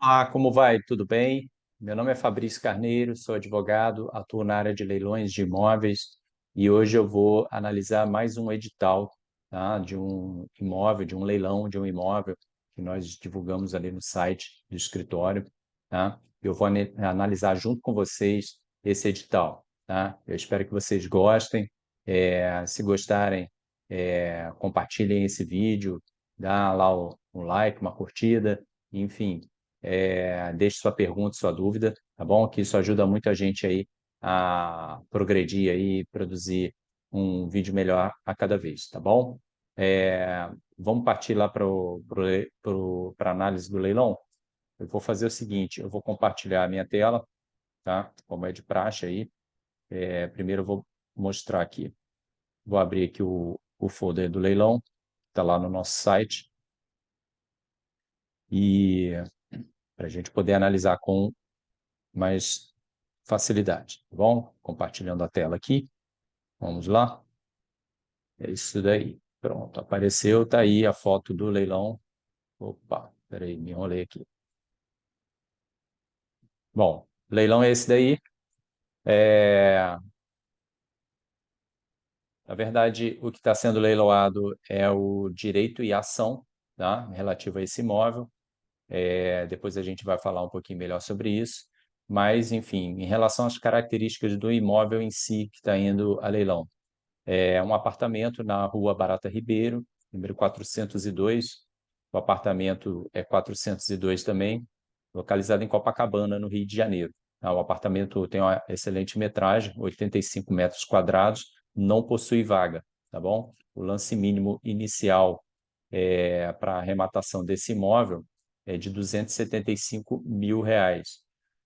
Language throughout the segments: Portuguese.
Ah, como vai? Tudo bem? Meu nome é Fabrício Carneiro, sou advogado, atuo na área de leilões de imóveis e hoje eu vou analisar mais um edital, tá, de um imóvel, de um leilão de um imóvel que nós divulgamos ali no site do escritório, tá? Eu vou analisar junto com vocês esse edital, tá? Eu espero que vocês gostem. Se gostarem, compartilhem esse vídeo, dá lá um like, uma curtida, enfim. Deixe sua pergunta, sua dúvida, tá bom? Que isso ajuda muito a gente aí a progredir aí, produzir um vídeo melhor a cada vez, tá bom? Vamos partir lá para a análise do leilão? Eu vou fazer o seguinte, eu vou compartilhar a minha tela, tá? Como é de praxe aí. Primeiro eu vou mostrar aqui. Vou abrir aqui o folder do leilão, está lá no nosso site, e para a gente poder analisar com mais facilidade, tá bom? Compartilhando a tela aqui. Vamos lá. É isso daí. Pronto, apareceu, tá aí a foto do leilão. Opa, peraí, me enrolei aqui. Bom, leilão é esse daí. É, Na verdade, o que está sendo leiloado é o direito e ação, tá? Relativo a esse imóvel. Depois a gente vai falar um pouquinho melhor sobre isso. Mas, enfim, em relação às características do imóvel em si que está indo a leilão. É um apartamento na Rua Barata Ribeiro, número 402. O apartamento é 402 também, localizado em Copacabana, no Rio de Janeiro. O apartamento tem uma excelente metragem, 85 metros quadrados, não possui vaga, tá bom? O lance mínimo inicial para a arrematação desse imóvel é de R$ 275 mil.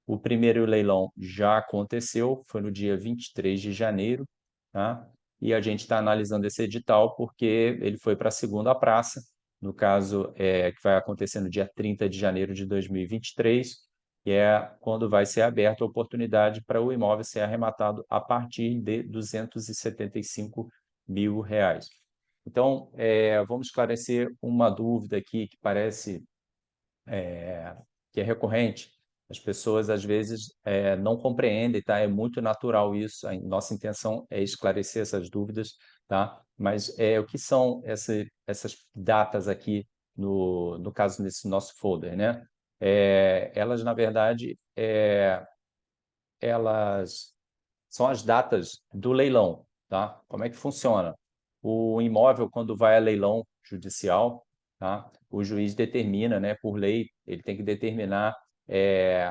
O primeiro leilão já aconteceu, foi no dia 23 de janeiro, tá? E a gente está analisando esse edital porque ele foi para a segunda praça, no caso, que vai acontecer no dia 30 de janeiro de 2023, que é quando vai ser aberta a oportunidade para o imóvel ser arrematado a partir de R$ 275 mil. Então, vamos esclarecer uma dúvida aqui que parece que é recorrente. As pessoas, às vezes, não compreendem, tá? É muito natural isso. A nossa intenção é esclarecer essas dúvidas, tá? Mas o que são essas datas aqui, no caso desse nosso folder, né? Elas, na verdade, elas são as datas do leilão, tá? Como é que funciona? O imóvel, quando vai a leilão judicial, tá? O juiz determina, né, por lei, ele tem que determinar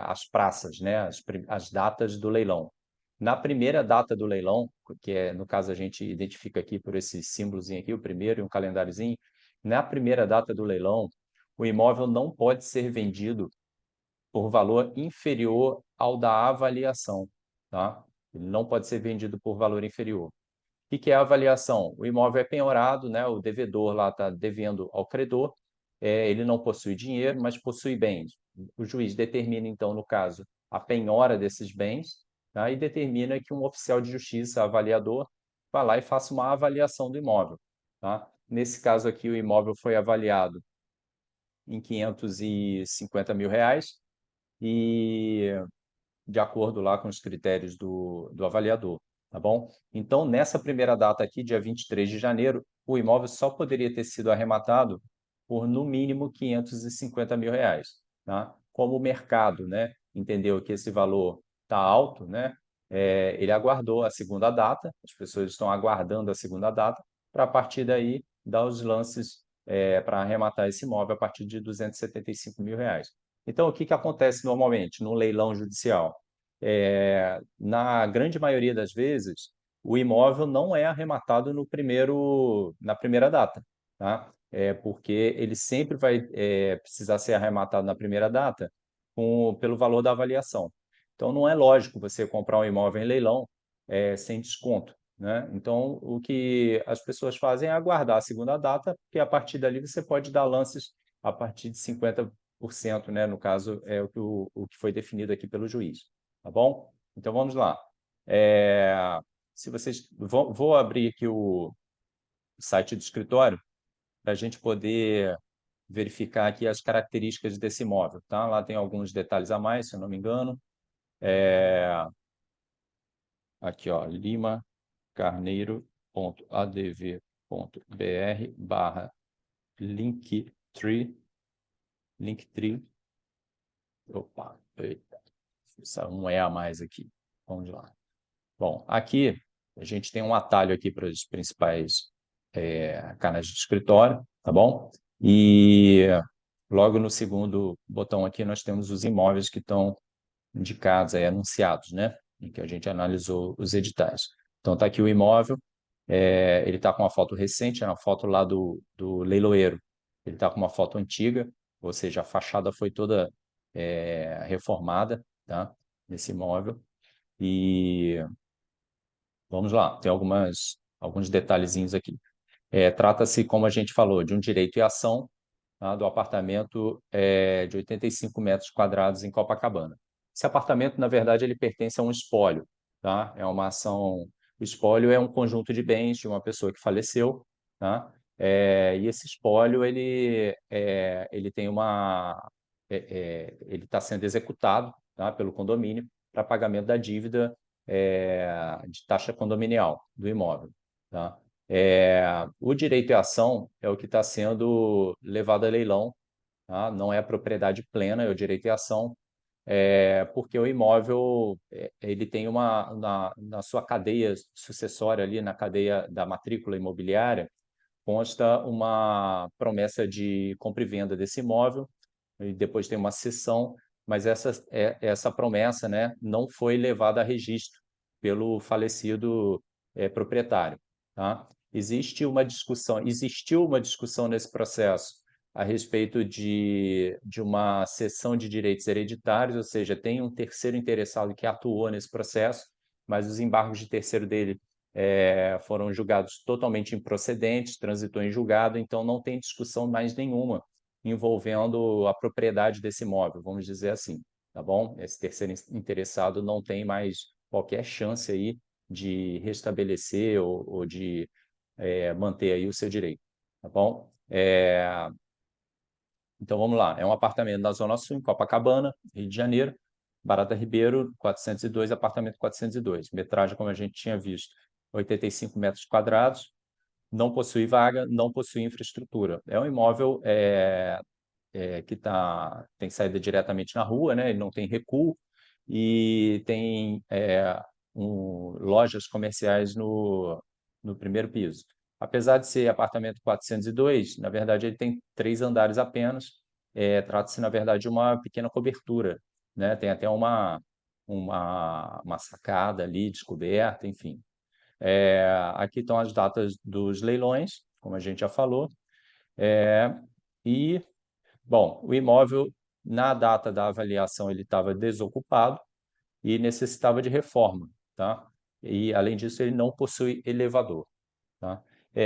as praças, né, as datas do leilão. Na primeira data do leilão, que no caso a gente identifica aqui por esse símbolozinho aqui, o primeiro e um calendáriozinho, na primeira data do leilão, o imóvel não pode ser vendido por valor inferior ao da avaliação, tá? Ele não pode ser vendido por valor inferior. O que é a avaliação? O imóvel é penhorado, né? O devedor lá está devendo ao credor, ele não possui dinheiro, mas possui bens. O juiz determina, então, no caso, a penhora desses bens, tá? E determina que um oficial de justiça, avaliador, vá lá e faça uma avaliação do imóvel, tá? Nesse caso aqui, o imóvel foi avaliado em R$ 550 mil, e de acordo lá com os critérios do avaliador, tá bom? Então, nessa primeira data aqui, dia 23 de janeiro, o imóvel só poderia ter sido arrematado por, no mínimo, R$ 550 mil, tá? Como o mercado, né, entendeu que esse valor está alto, né, ele aguardou a segunda data, as pessoas estão aguardando a segunda data, para a partir daí dar os lances para arrematar esse imóvel a partir de R$ 275 mil. Então, o que acontece normalmente no leilão judicial? Na grande maioria das vezes, o imóvel não é arrematado na primeira data, tá? Porque ele sempre vai precisar ser arrematado na primeira data pelo valor da avaliação. Então, não é lógico você comprar um imóvel em leilão sem desconto, né? Então, o que as pessoas fazem é aguardar a segunda data, porque a partir dali você pode dar lances a partir de 50%, né? No caso, é o que foi definido aqui pelo juiz. Tá bom? Então vamos lá. Se vocês vou abrir aqui o site do escritório para a gente poder verificar aqui as características desse imóvel, tá? Lá tem alguns detalhes a mais, se eu não me engano. Aqui, ó, limacarneiro.adv.br/linktree. Opa, eita, só um E a mais aqui. Vamos lá. Bom, aqui a gente tem um atalho aqui para os principais canais de escritório, tá bom? E logo no segundo botão aqui nós temos os imóveis que estão indicados, anunciados, né? Em que a gente analisou os editais. Então está aqui o imóvel, ele está com uma foto recente, é uma foto lá do leiloeiro. Ele está com uma foto antiga, ou seja, a fachada foi toda reformada, tá? Nesse imóvel. E vamos lá, tem alguns detalhezinhos aqui. Trata-se, como a gente falou, de um direito e ação, tá, do apartamento de 85 metros quadrados em Copacabana. Esse apartamento, na verdade, ele pertence a um espólio, tá? É uma ação. O espólio é um conjunto de bens de uma pessoa que faleceu, tá? E esse espólio ele tem ele está sendo executado, tá, pelo condomínio para pagamento da dívida de taxa condominial do imóvel, tá? O direito e ação é o que está sendo levado a leilão, tá? Não é a propriedade plena, é o direito e ação, porque o imóvel ele tem na sua cadeia sucessória ali, na cadeia da matrícula imobiliária, consta uma promessa de compra e venda desse imóvel, e depois tem uma cessão, mas essa promessa, né, não foi levada a registro pelo falecido proprietário, tá? Existiu uma discussão nesse processo a respeito de uma cessão de direitos hereditários, ou seja, tem um terceiro interessado que atuou nesse processo, mas os embargos de terceiro dele foram julgados totalmente improcedentes, transitou em julgado, então não tem discussão mais nenhuma envolvendo a propriedade desse imóvel, vamos dizer assim, tá bom? Esse terceiro interessado não tem mais qualquer chance aí de restabelecer ou de manter aí o seu direito, tá bom? Então vamos lá, é um apartamento na Zona Sul, em Copacabana, Rio de Janeiro, Barata Ribeiro, 402, apartamento 402. Metragem, como a gente tinha visto, 85 metros quadrados, não possui vaga, não possui infraestrutura. É um imóvel que tem saída diretamente na rua, né? Ele não tem recuo e tem lojas comerciais no primeiro piso. Apesar de ser apartamento 402, na verdade ele tem 3 andares apenas. Trata-se, na verdade, de uma pequena cobertura, né? Tem até uma sacada ali descoberta, enfim. Aqui estão as datas dos leilões, como a gente já falou. E Bom, o imóvel, na data da avaliação, ele estava desocupado e necessitava de reforma, tá? E, além disso, ele não possui elevador, tá?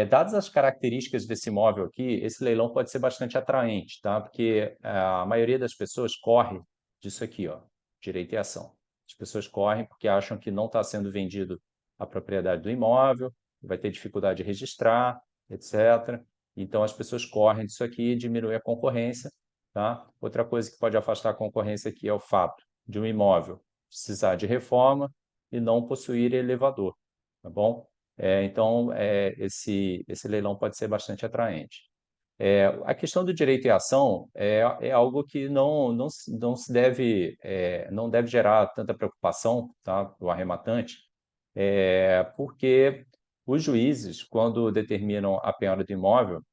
Dadas as características desse imóvel aqui, esse leilão pode ser bastante atraente, tá? Porque a maioria das pessoas corre disso aqui, ó, direito e ação. As pessoas correm porque acham que não está sendo vendido a propriedade do imóvel, vai ter dificuldade de registrar, etc. Então, as pessoas correm disso aqui e diminui a concorrência, tá? Outra coisa que pode afastar a concorrência aqui é o fato de um imóvel precisar de reforma e não possuir elevador, tá bom? Então, esse leilão pode ser bastante atraente. A questão do direito e ação é algo que não se deve, não deve gerar tanta preocupação, tá, do arrematante, porque os juízes, quando determinam a penhora do imóvel,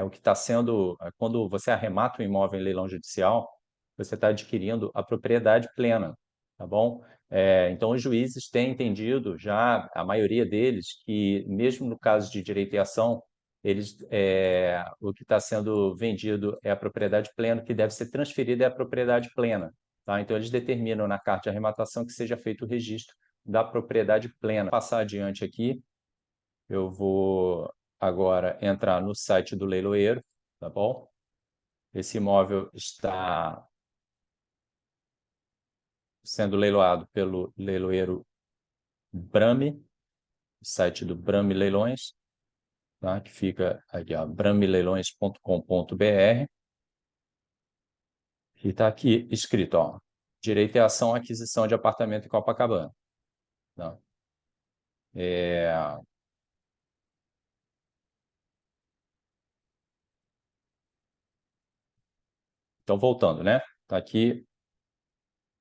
o que está sendo, quando você arremata um imóvel em leilão judicial, você está adquirindo a propriedade plena, tá bom? Então, os juízes têm entendido já, a maioria deles, que mesmo no caso de direito e ação, o que está sendo vendido é a propriedade plena, o que deve ser transferida é a propriedade plena, tá? Então, eles determinam na carta de arrematação que seja feito o registro da propriedade plena. Vou passar adiante aqui, eu vou agora entrar no site do leiloeiro, tá bom? Esse imóvel está sendo leiloado pelo leiloeiro Brame, site do Brame Leilões. tá? Que fica aqui, bramleilões.com.br, e está aqui escrito, ó, direito e ação, aquisição de apartamento em Copacabana. Tá? Então, voltando, né? Está aqui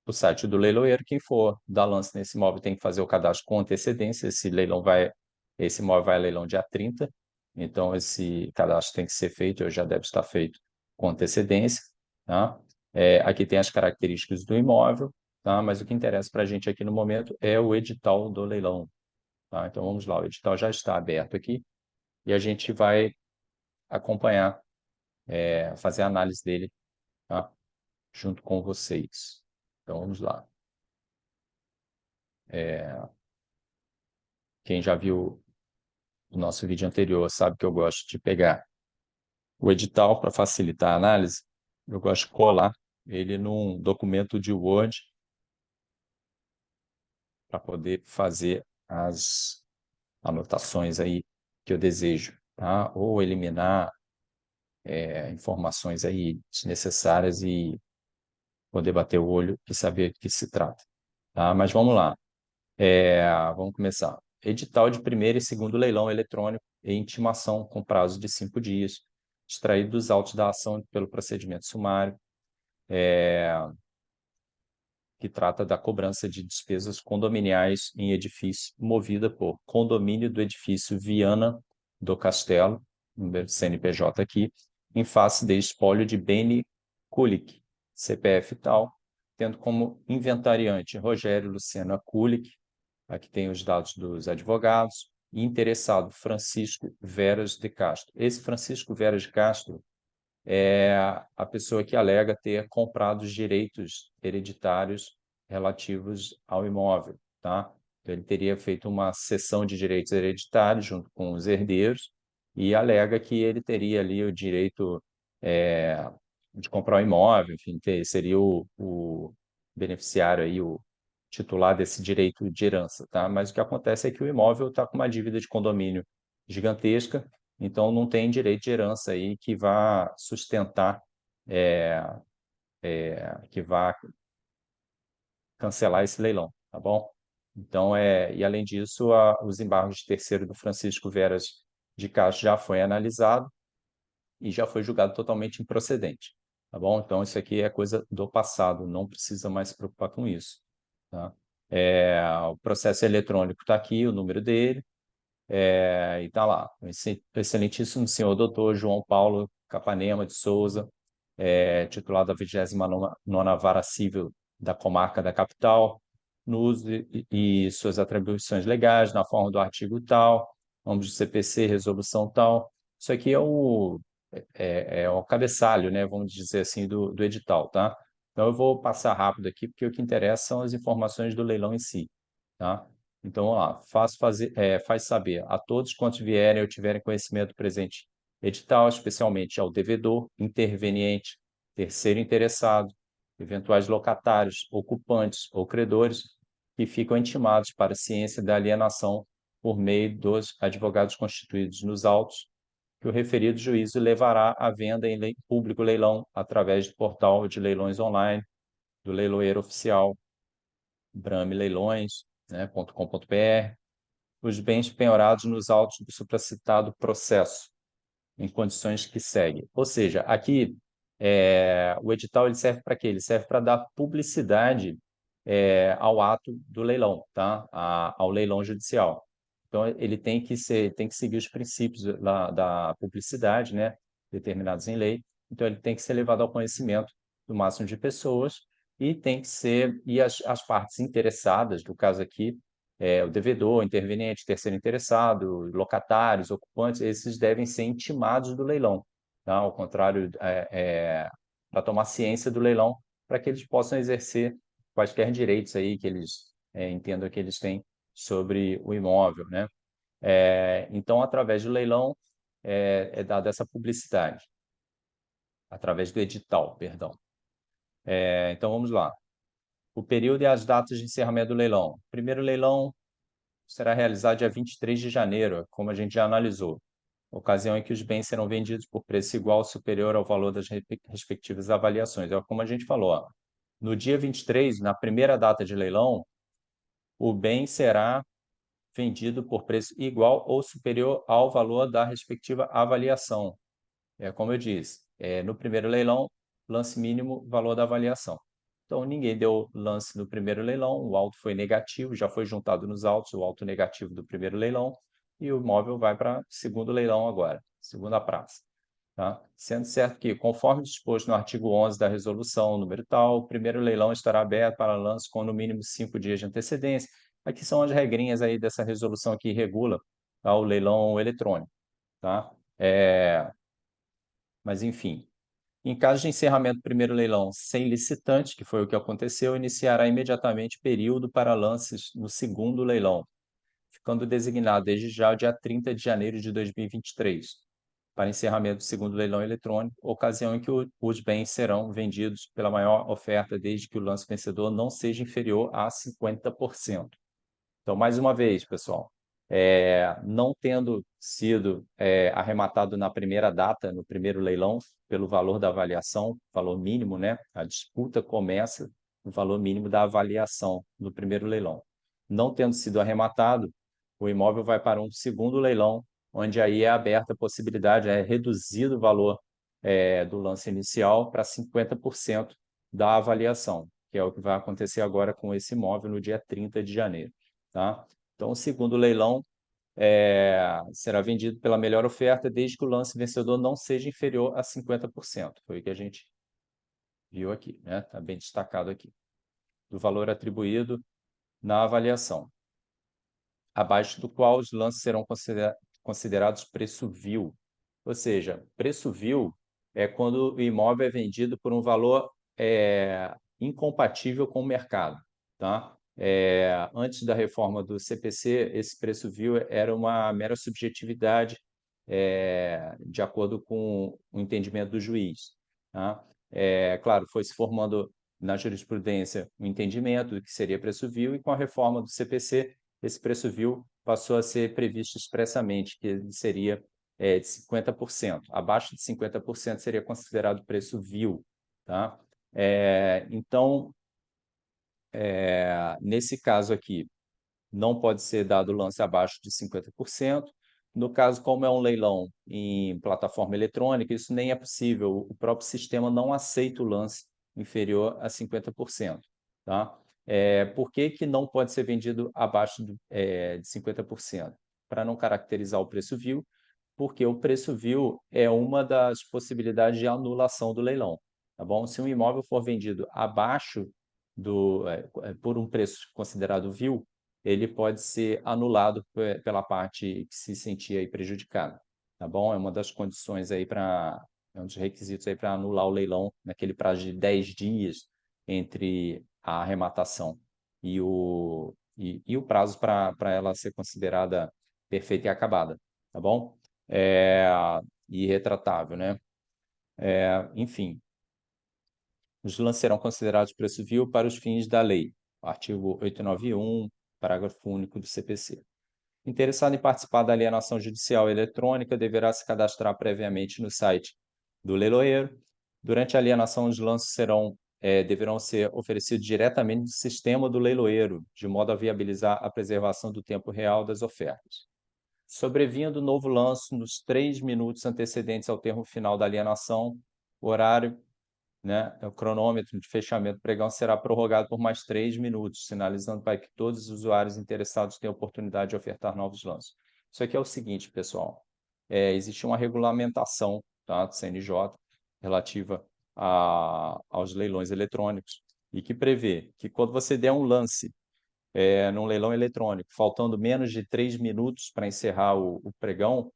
o site do leiloeiro. Quem for dar lance nesse imóvel tem que fazer o cadastro com antecedência. Esse imóvel vai a leilão dia 30, então esse cadastro tem que ser feito, ou já deve estar feito com antecedência. Tá? Aqui tem as características do imóvel, tá? Mas o que interessa para a gente aqui no momento é o edital do leilão. Tá? Então vamos lá, o edital já está aberto aqui e a gente vai acompanhar, fazer a análise dele, tá? Junto com vocês. Então vamos lá. Quem já viu o nosso vídeo anterior sabe que eu gosto de pegar o edital para facilitar a análise. Eu gosto de colar ele num documento de Word para poder fazer as anotações aí que eu desejo, tá? Ou eliminar informações aí desnecessárias e poder bater o olho e saber do que se trata, tá? Mas vamos lá. Vamos começar. Edital de primeiro e segundo leilão eletrônico e intimação com prazo de 5 dias, extraído dos autos da ação pelo procedimento sumário, que trata da cobrança de despesas condominiais em edifício, movida por condomínio do edifício Viana do Castelo, número CNPJ aqui, em face de espólio de Beni Kulik, CPF tal, tendo como inventariante Rogério Lucena Kulik, aqui tem os dados dos advogados, e interessado Francisco Veras de Castro. Esse Francisco Veras de Castro é a pessoa que alega ter comprado os direitos hereditários relativos ao imóvel, tá? Então, ele teria feito uma cessão de direitos hereditários junto com os herdeiros e alega que ele teria ali o direito de comprar o imóvel, enfim, seria o beneficiário aí, o titular desse direito de herança, tá? Mas o que acontece é que o imóvel está com uma dívida de condomínio gigantesca, então não tem direito de herança aí que vá sustentar, é, que vá cancelar esse leilão, tá bom? Então, e além disso, os embargos de terceiro do Francisco Veras de Castro já foi analisado e já foi julgado totalmente improcedente, tá bom? Então, isso aqui é coisa do passado, não precisa mais se preocupar com isso, tá? O processo eletrônico está aqui, o número dele, e está lá, o excelentíssimo senhor doutor João Paulo Capanema de Souza, titular da 29ª Vara Civil da Comarca da Capital, no uso e suas atribuições legais, na forma do artigo tal, nome do CPC, resolução tal. Isso aqui é o cabeçalho, né, vamos dizer assim, do edital, tá? Então, eu vou passar rápido aqui, porque o que interessa são as informações do leilão em si, tá? Então, vamos lá, faz saber a todos quantos vierem ou tiverem conhecimento do presente edital, especialmente ao devedor, interveniente, terceiro interessado, eventuais locatários, ocupantes ou credores, que ficam intimados para a ciência da alienação por meio dos advogados constituídos nos autos, que o referido juízo levará à venda em público leilão através do portal de leilões online do leiloeiro oficial bramleilões, né, .com.br, os bens penhorados nos autos do supracitado processo, em condições que segue. Ou seja, aqui o edital ele serve para quê? Ele serve para dar publicidade ao ato do leilão, tá? Ao leilão judicial. Então, ele tem que seguir os princípios da publicidade, né? Determinados em lei. Então, ele tem que ser levado ao conhecimento do máximo de pessoas e tem que ser, e as partes interessadas, do caso aqui, o devedor, interveniente, terceiro interessado, locatários, ocupantes, esses devem ser intimados do leilão, tá? Ao contrário, para tomar ciência do leilão, para que eles possam exercer quaisquer direitos aí que eles entendam que eles têm sobre o imóvel, né? Então, através do leilão, é dada essa publicidade, através do edital, perdão. Então, vamos lá. O período e as datas de encerramento do leilão. Primeiro leilão será realizado dia 23 de janeiro, como a gente já analisou. ocasião em que os bens serão vendidos por preço igual ou superior ao valor das respectivas avaliações. É como a gente falou, ó. No dia 23, na primeira data de leilão, o bem será vendido por preço igual ou superior ao valor da respectiva avaliação. Como eu disse, no primeiro leilão, lance mínimo, valor da avaliação. Então, ninguém deu lance no primeiro leilão, o auto foi negativo, já foi juntado nos autos o auto negativo do primeiro leilão, e o imóvel vai para o segundo leilão agora, segunda praça. Tá? Sendo certo que, conforme disposto no artigo 11 da resolução, número tal, o primeiro leilão estará aberto para lance com no mínimo 5 dias de antecedência. Aqui são as regrinhas aí dessa resolução que regula, tá, o leilão eletrônico. Tá? Mas, enfim, em caso de encerramento do primeiro leilão sem licitante, que foi o que aconteceu, iniciará imediatamente período para lances no segundo leilão, ficando designado desde já o dia 30 de janeiro de 2023, para encerramento do segundo leilão eletrônico, ocasião em que os bens serão vendidos pela maior oferta desde que o lance vencedor não seja inferior a 50%. Então, mais uma vez, pessoal, não tendo sido arrematado na primeira data, no primeiro leilão, pelo valor da avaliação, valor mínimo, né? A disputa começa no valor mínimo da avaliação no primeiro leilão. Não tendo sido arrematado, o imóvel vai para um segundo leilão, onde aí é aberta a possibilidade, é reduzido o valor do lance inicial para 50% da avaliação, que é o que vai acontecer agora com esse imóvel no dia 30 de janeiro. Tá? Então, o segundo leilão será vendido pela melhor oferta, desde que o lance vencedor não seja inferior a 50%. Foi o que a gente viu aqui, né? Está bem destacado aqui. Do valor atribuído na avaliação, abaixo do qual os lances serão considerados preço vil. Ou seja, preço vil é quando o imóvel é vendido por um valor incompatível com o mercado. Tá? Antes da reforma do CPC, esse preço vil era uma mera subjetividade de acordo com o entendimento do juiz. Tá? Claro, foi se formando na jurisprudência um entendimento do que seria preço vil, e com a reforma do CPC, esse preço vil passou a ser previsto expressamente, que ele seria de 50%. Abaixo de 50% seria considerado preço vil. Tá? Então, nesse caso aqui, não pode ser dado lance abaixo de 50%. No caso, como é um leilão em plataforma eletrônica, isso nem é possível. O próprio sistema não aceita o lance inferior a 50%. Tá? Por que que não pode ser vendido abaixo de 50%? Para não caracterizar o preço vil, porque o preço vil é uma das possibilidades de anulação do leilão. Tá bom? Se um imóvel for vendido abaixo por um preço considerado vil, ele pode ser anulado pela parte que se sentir aí prejudicada. Tá bom? É uma das condições aí um dos requisitos aí para anular o leilão naquele prazo de 10 dias entre a arrematação e o prazo para ela ser considerada perfeita e acabada. Tá bom? E retratável, né? Enfim, os lances serão considerados preço vil para os fins da lei. Artigo 891, parágrafo único do CPC. Interessado em participar da alienação judicial eletrônica deverá se cadastrar previamente no site do leiloeiro. Durante a alienação, os lances deverão ser oferecidos diretamente do sistema do leiloeiro, de modo a viabilizar a preservação do tempo real das ofertas. Sobrevindo o novo lance nos 3 minutos antecedentes ao termo final da alienação, o horário, né, o cronômetro de fechamento do pregão será prorrogado por mais 3 minutos, sinalizando para que todos os usuários interessados tenham oportunidade de ofertar novos lances. Isso aqui é o seguinte, pessoal. Existe uma regulamentação, tá, do CNJ relativa aos leilões eletrônicos, e que prevê que quando você der um lance num leilão eletrônico, faltando menos de 3 minutos para encerrar o pregão,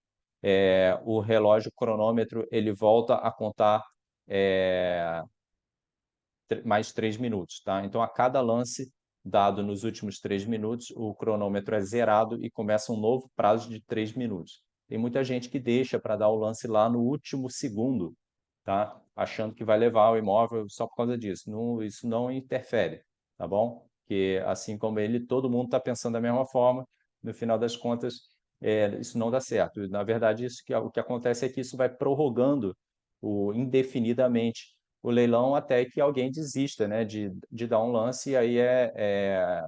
o relógio cronômetro ele volta a contar mais 3 minutos. Tá? Então, a cada lance dado nos últimos 3 minutos, o cronômetro é zerado e começa um novo prazo de 3 minutos. Tem muita gente que deixa para dar o lance lá no último segundo, tá? Achando que vai levar o imóvel só por causa disso. Não, isso não interfere, tá bom? Porque assim como ele, todo mundo está pensando da mesma forma. No final das contas, isso não dá certo. Na verdade, o que acontece é que isso vai prorrogando indefinidamente o leilão até que alguém desista, né, de dar um lance, e aí é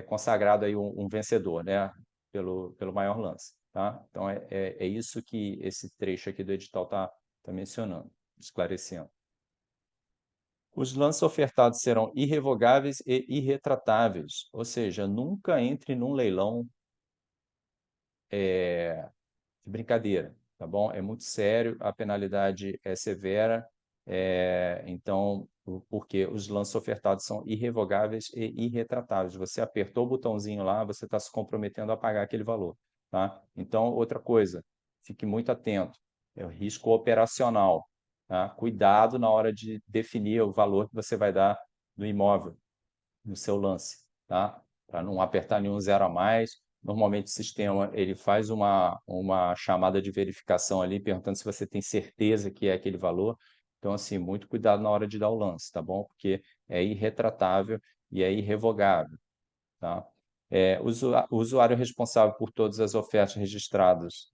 consagrado aí um vencedor, né, pelo maior lance. Tá? Então, é isso que esse trecho aqui do edital está mencionando, esclarecendo. Os lances ofertados serão irrevogáveis e irretratáveis, ou seja, nunca entre num leilão de brincadeira, tá bom? É muito sério, a penalidade é severa, então, porque os lances ofertados são irrevogáveis e irretratáveis. Você apertou o botãozinho lá, você está se comprometendo a pagar aquele valor, tá? Então, outra coisa, fique muito atento, é o risco operacional, tá? Cuidado na hora de definir o valor que você vai dar no imóvel, no seu lance, tá? Para não apertar nenhum zero a mais. Normalmente o sistema ele faz uma chamada de verificação ali, perguntando se você tem certeza que é aquele valor. Então, assim, muito cuidado na hora de dar o lance, tá bom? Porque é irretratável e é irrevogável, tá? O usuário responsável por todas as ofertas registradas.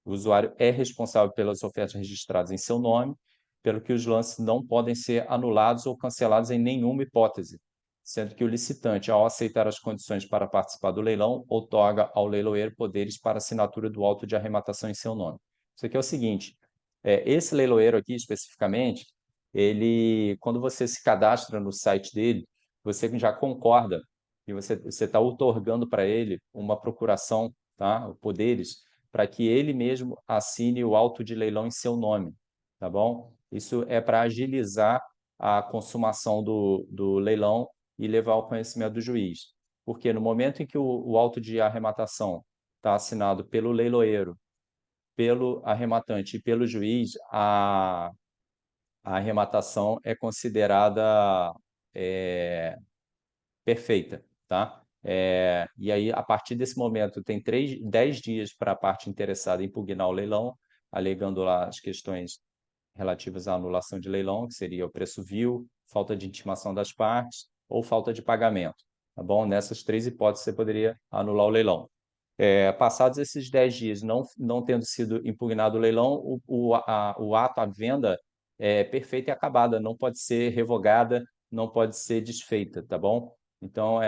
O usuário é responsável pelas ofertas registradas em seu nome, pelo que os lances não podem ser anulados ou cancelados em nenhuma hipótese, sendo que o licitante, ao aceitar as condições para participar do leilão, outorga ao leiloeiro poderes para assinatura do auto de arrematação em seu nome. Isso aqui é o seguinte, esse leiloeiro aqui especificamente, ele, quando você se cadastra no site dele, você já concorda e você está outorgando para ele uma procuração, tá? Poderes, para que ele mesmo assine o auto de leilão em seu nome, tá bom? Isso é para agilizar a consumação do leilão e levar ao conhecimento do juiz. Porque no momento em que o auto de arrematação está assinado pelo leiloeiro, pelo arrematante e pelo juiz, a arrematação é considerada perfeita, tá? E aí, a partir desse momento, tem 10 dias para a parte interessada impugnar o leilão, alegando lá as questões relativas à anulação de leilão, que seria o preço vil, falta de intimação das partes ou falta de pagamento, tá bom? Nessas três hipóteses, você poderia anular o leilão. Passados esses 10 dias, não tendo sido impugnado o leilão, o ato, a venda é perfeita e acabada, não pode ser revogada, não pode ser desfeita, tá bom? Então,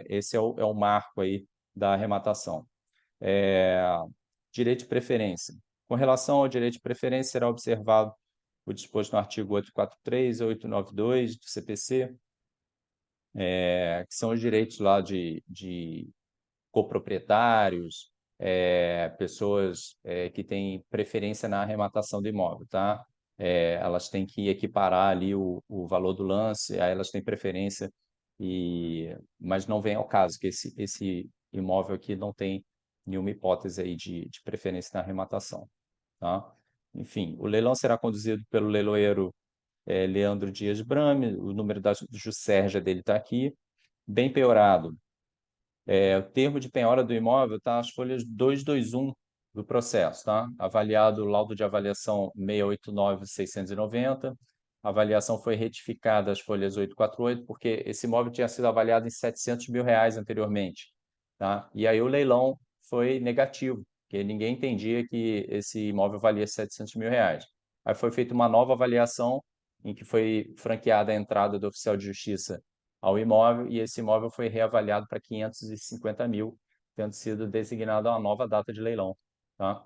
esse é o marco aí da arrematação. Direito de preferência. Com relação ao direito de preferência, será observado o disposto no artigo 843 e 892 do CPC, que são os direitos lá de coproprietários, pessoas que têm preferência na arrematação do imóvel, tá? Elas têm que equiparar ali o valor do lance, aí elas têm preferência, mas não vem ao caso, que esse imóvel aqui não tem nenhuma hipótese aí de preferência na arrematação, tá? Enfim, o leilão será conduzido pelo leiloeiro Leandro Dias Brame, o número da Juscerja dele está aqui, bem penhorado. O termo de penhora do imóvel está nas folhas 221 do processo, tá? Avaliado o laudo de avaliação 689.690. A avaliação foi retificada às folhas 848, porque esse imóvel tinha sido avaliado em R$ 700 mil anteriormente, tá? E aí o leilão foi negativo, porque ninguém entendia que esse imóvel valia R$ 700 mil. Aí foi feita uma nova avaliação em que foi franqueada a entrada do oficial de justiça ao imóvel e esse imóvel foi reavaliado para 550 mil, tendo sido designado uma nova data de leilão. Tá?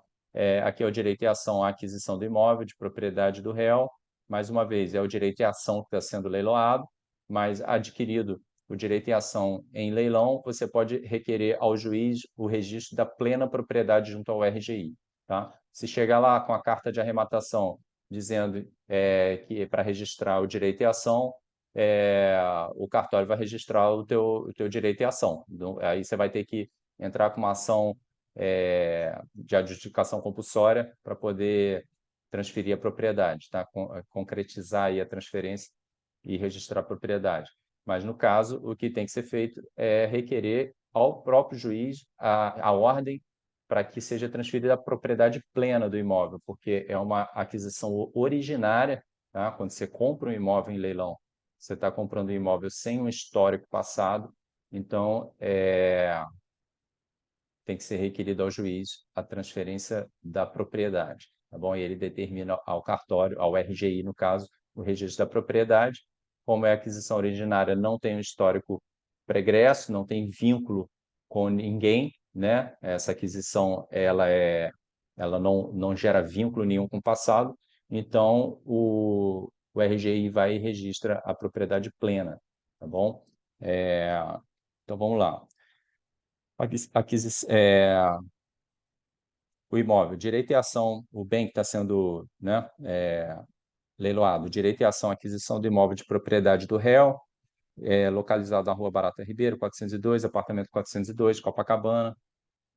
Aqui é o direito e ação à aquisição do imóvel de propriedade do réu. Mais uma vez, é o direito e ação que está sendo leiloado, mas adquirido o direito e ação em leilão, você pode requerer ao juiz o registro da plena propriedade junto ao RGI. Tá? Se chegar lá com a carta de arrematação dizendo que para registrar o direito e ação, o cartório vai registrar o teu direito e ação. Então, aí você vai ter que entrar com uma ação de adjudicação compulsória para poder transferir a propriedade, tá? Concretizar aí a transferência e registrar a propriedade. Mas, no caso, o que tem que ser feito é requerer ao próprio juiz a ordem para que seja transferida a propriedade plena do imóvel, porque é uma aquisição originária, tá? Quando você compra um imóvel em leilão, você está comprando um imóvel sem um histórico passado, então tem que ser requerido ao juiz a transferência da propriedade, tá bom? E ele determina ao cartório, ao RGI, no caso, o registro da propriedade. Como é aquisição originária, não tem um histórico pregresso, não tem vínculo com ninguém, né? Essa aquisição, ela não gera vínculo nenhum com o passado, então o RGI vai e registra a propriedade plena, tá bom? Então vamos lá. O imóvel, direito e ação, o bem que está sendo, né, leiloado, direito e ação, aquisição do imóvel de propriedade do réu, localizado na Rua Barata Ribeiro, 402, apartamento 402, Copacabana,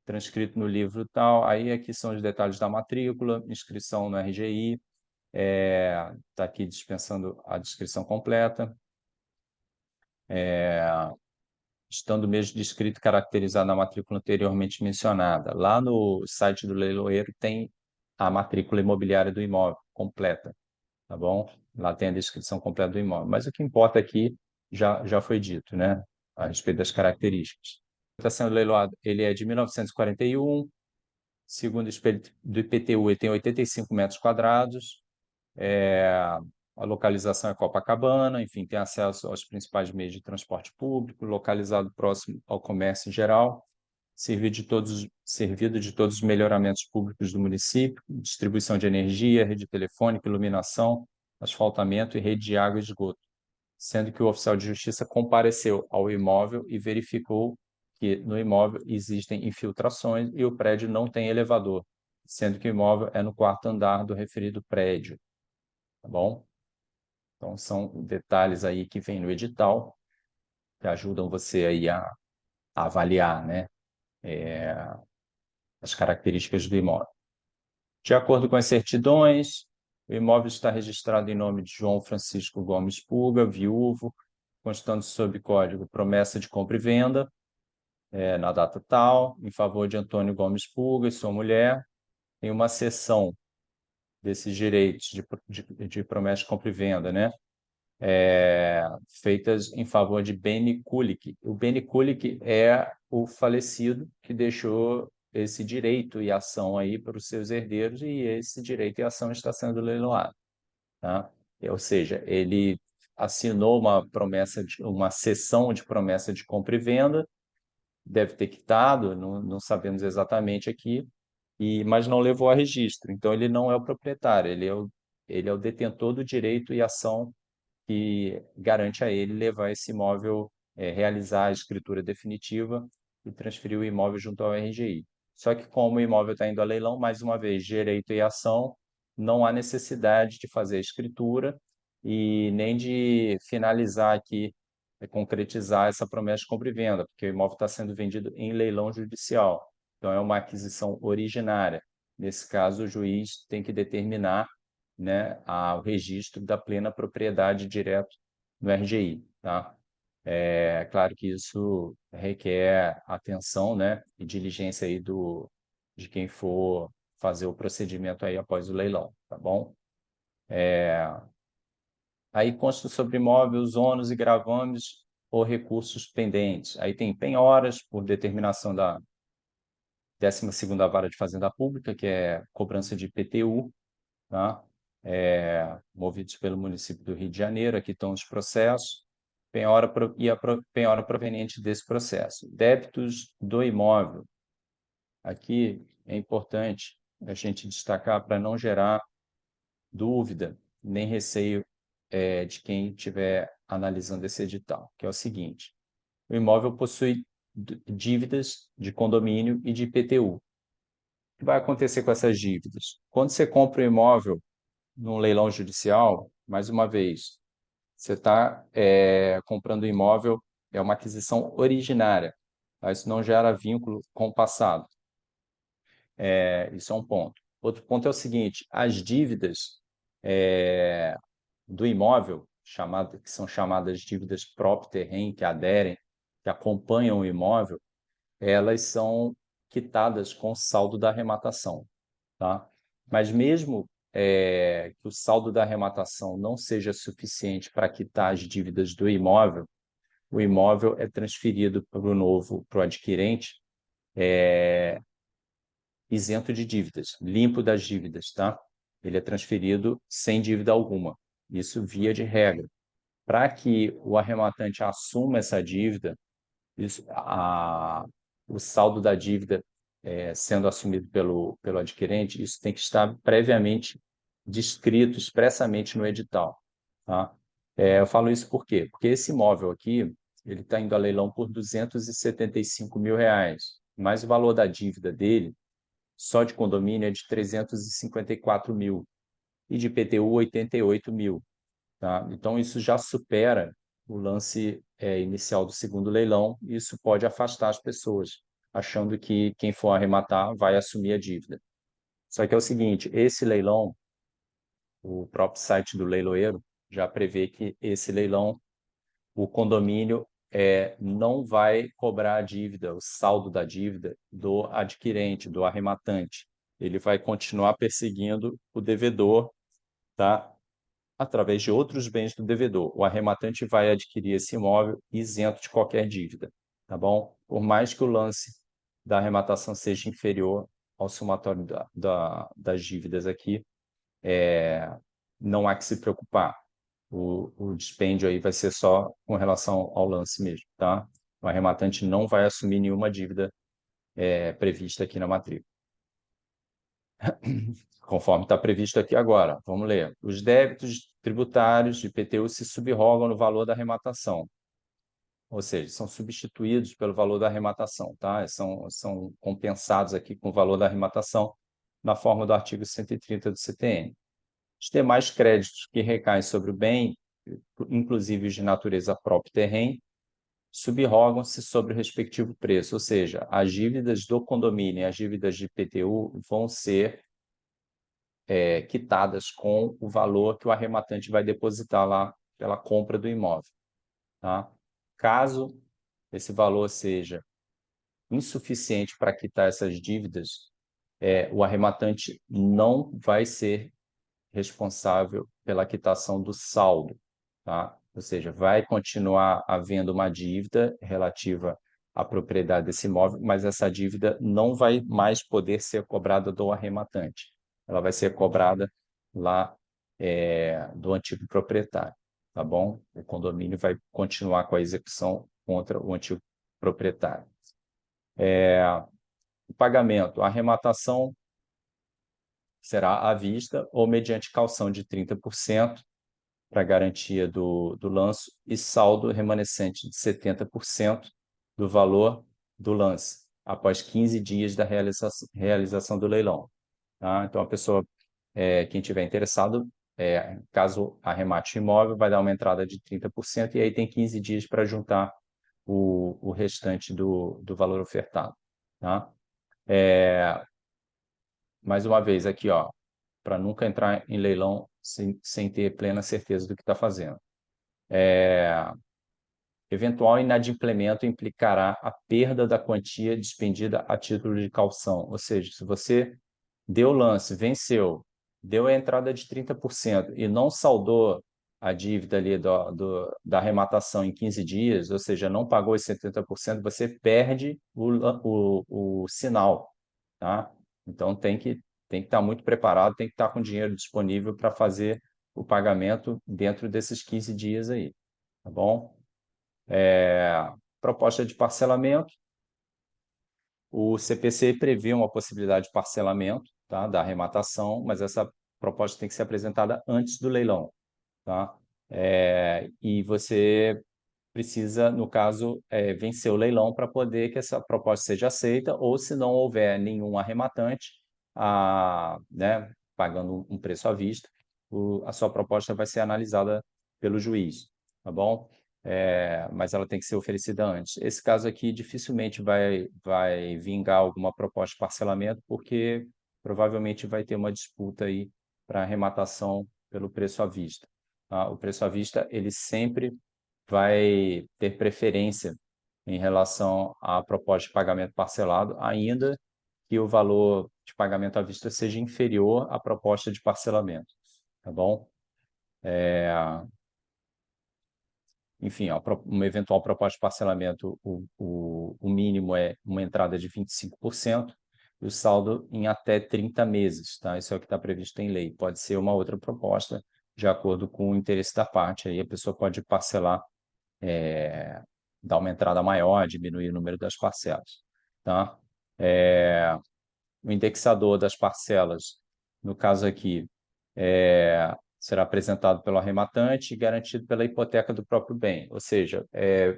transcrito no livro tal. Aí aqui são os detalhes da matrícula, inscrição no RGI, está aqui dispensando a descrição completa. Estando mesmo descrito e caracterizado na matrícula anteriormente mencionada. Lá no site do leiloeiro tem a matrícula imobiliária do imóvel completa, tá bom? Lá tem a descrição completa do imóvel. Mas o que importa aqui já foi dito, né? A respeito das características. Está sendo leiloado, ele é de 1941, segundo o espelho do IPTU, ele tem 85 metros quadrados, a localização é Copacabana, enfim, tem acesso aos principais meios de transporte público, localizado próximo ao comércio em geral, servido de todos os melhoramentos públicos do município, distribuição de energia, rede telefônica, iluminação, asfaltamento e rede de água e esgoto, sendo que o oficial de justiça compareceu ao imóvel e verificou que no imóvel existem infiltrações e o prédio não tem elevador, sendo que o imóvel é no quarto andar do referido prédio, tá bom? Então, são detalhes aí que vem no edital que ajudam você aí a avaliar, né, as características do imóvel. De acordo com as certidões, o imóvel está registrado em nome de João Francisco Gomes Puga, viúvo, constando sob código promessa de compra e venda, na data tal, em favor de Antônio Gomes Puga e sua mulher, em uma cessão desses direitos de promessa de compra e venda, né? Feitas em favor de Benny Kulick. O Benny Kulick é o falecido que deixou esse direito e ação aí para os seus herdeiros, e esse direito e ação está sendo leiloado, tá? Ou seja, ele assinou uma cessão de promessa de compra e venda, deve ter quitado, não sabemos exatamente aqui, mas não levou a registro. Então, ele não é o proprietário, ele é o detentor do direito e ação que garante a ele levar esse imóvel, realizar a escritura definitiva e transferir o imóvel junto ao RGI. Só que como o imóvel está indo a leilão, mais uma vez, direito e ação, não há necessidade de fazer a escritura e nem de finalizar aqui, concretizar essa promessa de compra e venda, porque o imóvel está sendo vendido em leilão judicial. Então, é uma aquisição originária. Nesse caso, o juiz tem que determinar, né, o registro da plena propriedade direto no RGI, tá? É claro que isso requer atenção, né, e diligência aí de quem for fazer o procedimento aí após o leilão, tá bom? Aí consta sobre imóvel os ônus e gravames ou recursos pendentes. Aí tem penhoras por determinação da 12ª Vara de Fazenda Pública, que é cobrança de IPTU, tá? Movidos pelo município do Rio de Janeiro. Aqui estão os processos, penhora proveniente desse processo. Débitos do imóvel. Aqui é importante a gente destacar para não gerar dúvida nem receio de quem estiver analisando esse edital, que é o seguinte: o imóvel possui dívidas de condomínio e de IPTU. O que vai acontecer com essas dívidas? Quando você compra um imóvel num leilão judicial, mais uma vez, você está comprando um imóvel, é uma aquisição originária, tá? Isso não gera vínculo com o passado. Isso é um ponto. Outro ponto é o seguinte: as dívidas do imóvel, que são chamadas dívidas próprio terreno, que aderem, que acompanham o imóvel, elas são quitadas com o saldo da arrematação, tá? Mas mesmo que o saldo da arrematação não seja suficiente para quitar as dívidas do imóvel, o imóvel é transferido para o adquirente isento de dívidas, limpo das dívidas, tá? Ele é transferido sem dívida alguma. Isso via de regra. Para que o arrematante assuma essa dívida, o saldo da dívida sendo assumido pelo adquirente, isso tem que estar previamente descrito expressamente no edital. Tá? Eu falo isso por quê? Porque esse imóvel aqui, ele está indo a leilão por R$ 275.000, mas o valor da dívida dele, só de condomínio, é de 354 mil e de IPTU 88 mil. Tá? Então, isso já supera o lance inicial do segundo leilão, e isso pode afastar as pessoas, achando que quem for arrematar vai assumir a dívida. Só que é o seguinte, esse leilão, o próprio site do leiloeiro já prevê que esse leilão, o condomínio não vai cobrar a dívida, o saldo da dívida do adquirente, do arrematante. Ele vai continuar perseguindo o devedor, tá? Através de outros bens do devedor. O arrematante vai adquirir esse imóvel isento de qualquer dívida, tá bom? Por mais que o lance da arrematação seja inferior ao somatório das dívidas aqui, não há que se preocupar. O dispêndio aí vai ser só com relação ao lance mesmo, tá? O arrematante não vai assumir nenhuma dívida prevista aqui na matrícula. Conforme está previsto aqui agora. Vamos ler. Os débitos tributários de IPTU se subrogam no valor da arrematação, ou seja, são substituídos pelo valor da arrematação, tá? São compensados aqui com o valor da arrematação na forma do artigo 130 do CTN. Os demais créditos que recaem sobre o bem, inclusive os de natureza própria terreno, subrogam-se sobre o respectivo preço, ou seja, as dívidas do condomínio e as dívidas de IPTU vão ser quitadas com o valor que o arrematante vai depositar lá pela compra do imóvel. Tá? Caso esse valor seja insuficiente para quitar essas dívidas, o arrematante não vai ser responsável pela quitação do saldo. Tá? Ou seja, vai continuar havendo uma dívida relativa à propriedade desse imóvel, mas essa dívida não vai mais poder ser cobrada do arrematante. Ela vai ser cobrada lá do antigo proprietário, tá bom? O condomínio vai continuar com a execução contra o antigo proprietário. O pagamento, a arrematação será à vista ou mediante calção de 30%, para garantia do lance e saldo remanescente de 70% do valor do lance, após 15 dias da realização do leilão. Tá? Então, a pessoa, quem tiver interessado, caso arremate o imóvel, vai dar uma entrada de 30% e aí tem 15 dias para juntar o restante do valor ofertado. Tá? Mais uma vez, aqui, ó, para nunca entrar em leilão sem ter plena certeza do que está fazendo. Eventual inadimplemento implicará a perda da quantia despendida a título de calção. Ou seja, se você deu lance, venceu, deu a entrada de 30% e não saldou a dívida ali da arrematação em 15 dias, ou seja, não pagou os 70%, você perde o sinal. Tá? Então, tem que estar muito preparado, tem que estar com dinheiro disponível para fazer o pagamento dentro desses 15 dias aí. Tá bom? Proposta de parcelamento. O CPC prevê uma possibilidade de parcelamento, tá, da arrematação, mas essa proposta tem que ser apresentada antes do leilão. Tá? E você precisa, no caso, vencer o leilão para poder que essa proposta seja aceita, ou se não houver nenhum arrematante, né, pagando um preço à vista, a sua proposta vai ser analisada pelo juiz, tá bom? Mas ela tem que ser oferecida antes. Esse caso aqui dificilmente vai vingar alguma proposta de parcelamento, porque provavelmente vai ter uma disputa aí para arrematação pelo preço à vista. Tá? O preço à vista, ele sempre vai ter preferência em relação à proposta de pagamento parcelado, ainda que o valor de pagamento à vista seja inferior à proposta de parcelamento, tá bom? enfim, uma eventual proposta de parcelamento, o mínimo é uma entrada de 25% e o saldo em até 30 meses, tá? Isso é o que está previsto em lei. Pode ser uma outra proposta, de acordo com o interesse da parte. Aí a pessoa pode parcelar, dar uma entrada maior, diminuir o número das parcelas, tá? O indexador das parcelas, no caso aqui, será apresentado pelo arrematante e garantido pela hipoteca do próprio bem. Ou seja,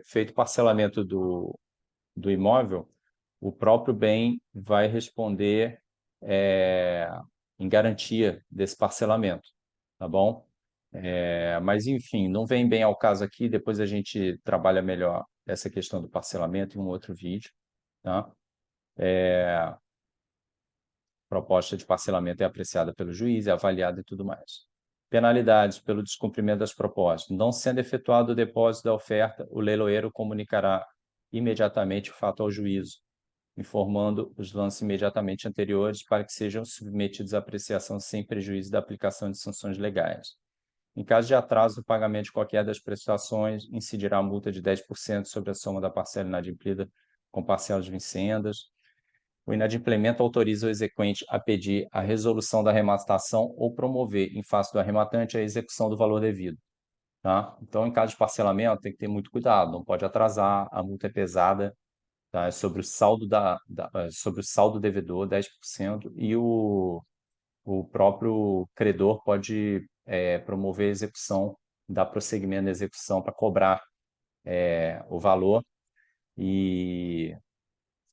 feito o parcelamento do imóvel, o próprio bem vai responder em garantia desse parcelamento, tá bom? Mas, enfim, não vem bem ao caso aqui, depois a gente trabalha melhor essa questão do parcelamento em um outro vídeo, tá? Proposta de parcelamento é apreciada pelo juiz, é avaliada e tudo mais. Penalidades pelo descumprimento das propostas. Não sendo efetuado o depósito da oferta, o leiloeiro comunicará imediatamente o fato ao juízo, informando os lances imediatamente anteriores para que sejam submetidos à apreciação sem prejuízo da aplicação de sanções legais. Em caso de atraso do pagamento de qualquer das prestações, incidirá a multa de 10% sobre a soma da parcela inadimplida com parcelas vincendas. O inadimplemento autoriza o exequente a pedir a resolução da arrematação ou promover, em face do arrematante, a execução do valor devido. Tá? Então, em caso de parcelamento, tem que ter muito cuidado, não pode atrasar, a multa é pesada, tá? É sobre o saldo sobre o saldo devedor, 10%, e o próprio credor pode promover a execução, dar prosseguimento da execução para cobrar o valor e,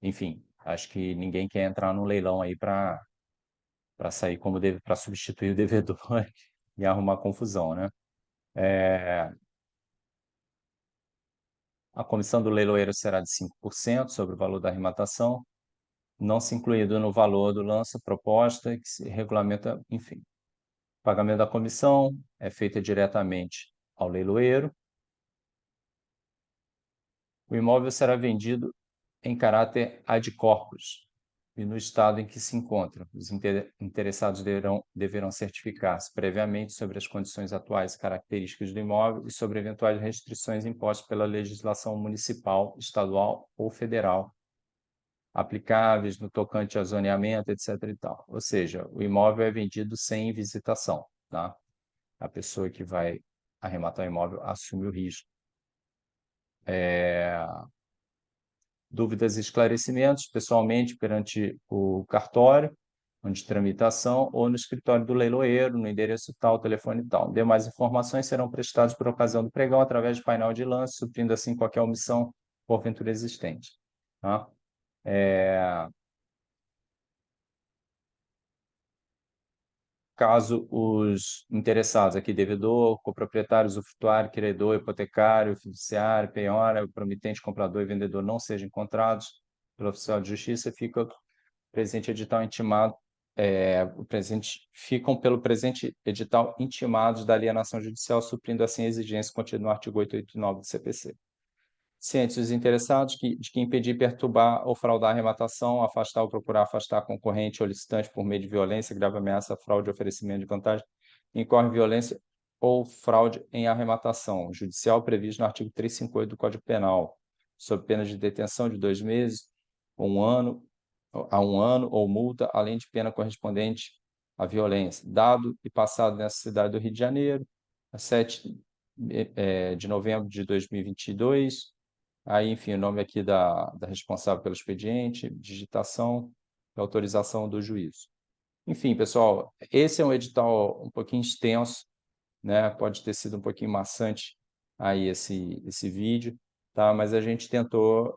enfim, acho que ninguém quer entrar no leilão aí para sair como para substituir o devedor e arrumar confusão, né? A comissão do leiloeiro será de 5% sobre o valor da arrematação, não se incluído no valor do lance proposta, que se regulamenta, enfim. O pagamento da comissão é feito diretamente ao leiloeiro. O imóvel será vendido em caráter ad corpus e no estado em que se encontra. Os interessados deverão certificar-se previamente sobre as condições atuais e características do imóvel e sobre eventuais restrições impostas pela legislação municipal, estadual ou federal, aplicáveis no tocante a zoneamento, etc. e tal. Ou seja, o imóvel é vendido sem visitação, tá? A pessoa que vai arrematar o imóvel assume o risco. Dúvidas e esclarecimentos, pessoalmente perante o cartório, onde tramitação, ou no escritório do leiloeiro, no endereço tal, telefone tal. Demais informações serão prestadas por ocasião do pregão através do painel de lance, suprindo assim qualquer omissão porventura existente. Tá? Caso os interessados aqui, devedor, coproprietário, usufrutuário, credor, hipotecário, fiduciário, penhora, o promitente, comprador e vendedor não sejam encontrados pelo oficial de justiça, fica o presente edital intimado, ficam pelo presente edital intimados da alienação judicial, suprindo assim a exigência contida no artigo 889 do CPC. Cientes os interessados de que impedir, perturbar ou fraudar a arrematação, afastar ou procurar afastar concorrente ou licitante por meio de violência, grave ameaça, fraude, oferecimento de vantagem, incorre violência ou fraude em arrematação judicial previsto no artigo 358 do Código Penal, sob pena de detenção de 2 meses a um ano ou multa, além de pena correspondente à violência, dado e passado nessa cidade do Rio de Janeiro, a 7 de novembro de 2022. Aí, enfim, o nome aqui da responsável pelo expediente, digitação e autorização do juízo. Enfim, pessoal, esse é um edital um pouquinho extenso, né? Pode ter sido um pouquinho maçante aí esse vídeo, tá? Mas a gente tentou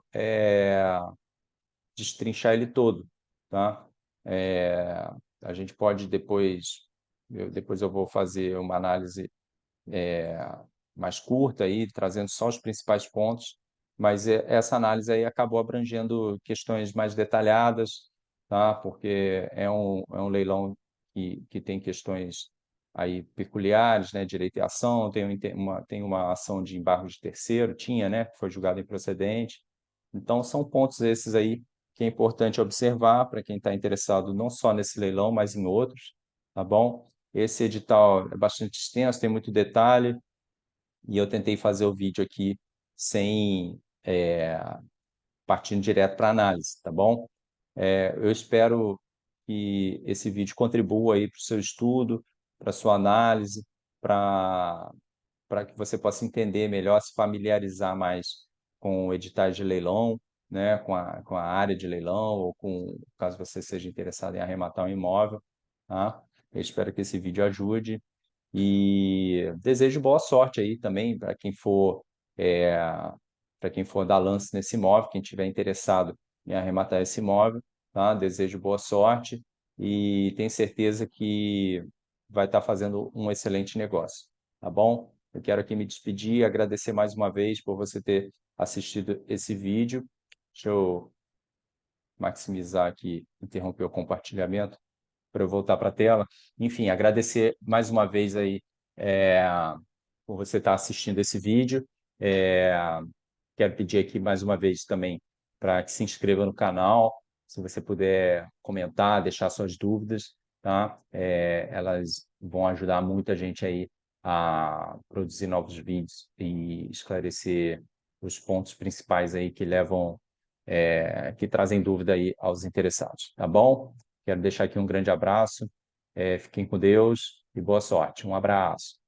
destrinchar ele todo, tá? É, a gente pode depois eu vou fazer uma análise mais curta aí, trazendo só os principais pontos, mas essa análise aí acabou abrangendo questões mais detalhadas, tá? Porque é um leilão que tem questões aí peculiares, né? Direito e ação, tem uma ação de embargo de terceiro, tinha, né? Que foi julgada improcedente. Então, são pontos esses aí que é importante observar para quem está interessado não só nesse leilão, mas em outros, tá bom? Esse edital é bastante extenso, tem muito detalhe, e eu tentei fazer o vídeo aqui sem partindo direto para análise, tá bom? Eu espero que esse vídeo contribua aí para o seu estudo, para a sua análise, para que você possa entender melhor, se familiarizar mais com editais de leilão, né, com a área de leilão, ou com, caso você seja interessado em arrematar um imóvel, tá? Eu espero que esse vídeo ajude e desejo boa sorte aí também é, para quem for dar lance nesse imóvel, quem tiver interessado em arrematar esse imóvel, tá? Desejo boa sorte e tenho certeza que vai estar fazendo um excelente negócio, tá bom? Eu quero aqui me despedir e agradecer mais uma vez por você ter assistido esse vídeo. Deixa eu maximizar aqui, interromper o compartilhamento para eu voltar para a tela. Enfim, agradecer mais uma vez aí é, por você estar assistindo esse vídeo. É, Quero pedir aqui mais uma vez também para que se inscreva no canal, se você puder comentar, deixar suas dúvidas, tá? Elas vão ajudar muita gente aí a produzir novos vídeos e esclarecer os pontos principais aí que levam, que trazem dúvida aí aos interessados, tá bom? Quero deixar aqui um grande abraço, fiquem com Deus e boa sorte. Um abraço.